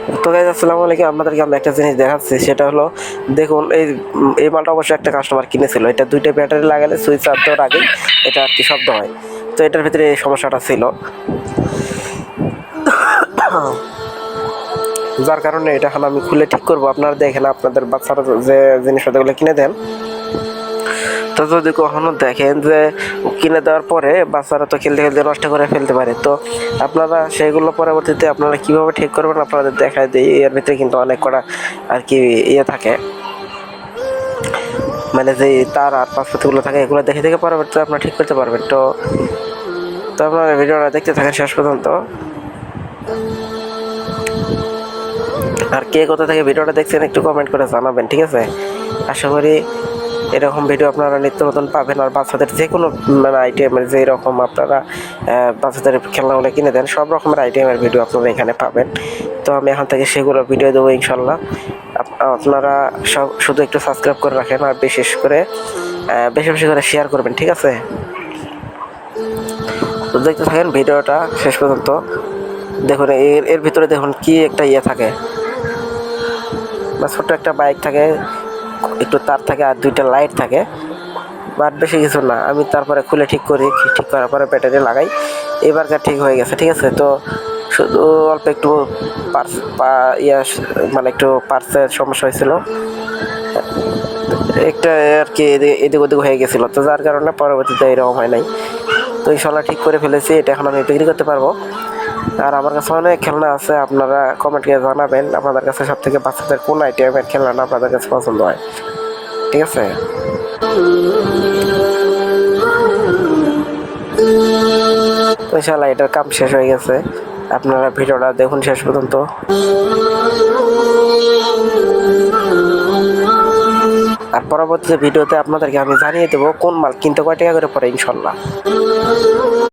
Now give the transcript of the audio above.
তো গাইস আসসালামু আলাইকুম, আপনাদেরকে আমি একটা জিনিস দেখাচ্ছি, সেটা হলো দেখুন এই মালটা অবশ্যই একটা কাস্টমার কিনেছিল। এটা দুইটা ব্যাটারি লাগালে সুইচ অফ দেওয়ার আগেই এটা আর কি শব্দ হয়। তো এটার ভিতরে এই সমস্যাটা ছিল, যার কারণে এটা এখন আমি খুলে ঠিক করবো। আপনারা দেখেন, আপনাদের বাচ্চারা যে জিনিসপত্রগুলো কিনে দেন, তো যদি কখনো দেখেন যে কিনে দেওয়ার পরে বাচ্চারা তো খেলতে খেলতে নষ্ট করে ফেলতে পারে, তো আপনারা সেগুলো পরবর্তীতে আপনারা কীভাবে ঠিক করবেন আপনাদের দেখায় দিই। এর ভিতরে কিন্তু অনেক কটা আর কি ইয়ে থাকে, মানে যে তার আর পাসপোর্টগুলো থাকে, এগুলো দেখে দেখে পরবর্তীতে আপনারা ঠিক করতে পারবেন। তো তো আপনারা ভিডিওটা দেখতে থাকেন শেষ পর্যন্ত। আর কে কোথা থেকে ভিডিওটা দেখছেন একটু কমেন্ট করে জানাবেন, ঠিক আছে? আশা করি এরকম ভিডিও আপনারা নিত্য নতুন পাবেন। আর বাচ্চাদের যে কোনো মানে আইটেমের যে এরকম আপনারা বাচ্চাদের খেলনাগুলো কিনে দেন, সব রকমের আইটেমের ভিডিও আপনারা এখানে পাবেন। তো আমি এখান থেকে সেগুলো ভিডিও দেবো ইনশাল্লাহ। আপনারা সব শুধু একটু সাবস্ক্রাইব করে রাখেন, আর বিশেষ করে বেশি বেশি করে শেয়ার করবেন, ঠিক আছে? তো দেখতে থাকেন ভিডিওটা শেষ পর্যন্ত। দেখুন এর ভিতরে দেখুন কি একটা ইয়ে থাকে, বা ছোট্ট একটা বাইক থাকে, একটু তার থাকে, আর দুইটা লাইট থাকে, বাট বেশি কিছু না। আমি তারপরে খুলে ঠিক করি, ঠিক করার পরে ব্যাটারি লাগাই। এবারকার ঠিক হয়ে গেছে, ঠিক আছে? তো শুধু অল্প একটু মানে একটু পার্সের সমস্যা হয়েছিল, একটা আর কি এদিক ওদিক হয়ে গেছিলো, তো যার কারণে পরবর্তীতে এরকম হয় নাই। তো ইনশাল্লাহ ঠিক করে ফেলেছি, এটা এখন আমি বিক্রি করতে পারবো। আর আমার কাছে অনেক খেলনা আছে, আপনারা কমেন্টে জানাবেন আপনাদের কাছে সব থেকে বাচ্চাদের কোন আইটেমের খেলনা আপনাদের কাছে পছন্দ হয়, ঠিক আছে? তো ইনশাল্লাহ এটার কাম শেষ হয়ে গেছে, আপনারা ভিডিওটা দেখুন শেষ পর্যন্ত। আর পরবর্তী ভিডিওতে আপনাদেরকে আমি জানিয়ে দেবো কোন মাল কিনতে কয় টাকা করে পড়ে ইনশাল্লাহ।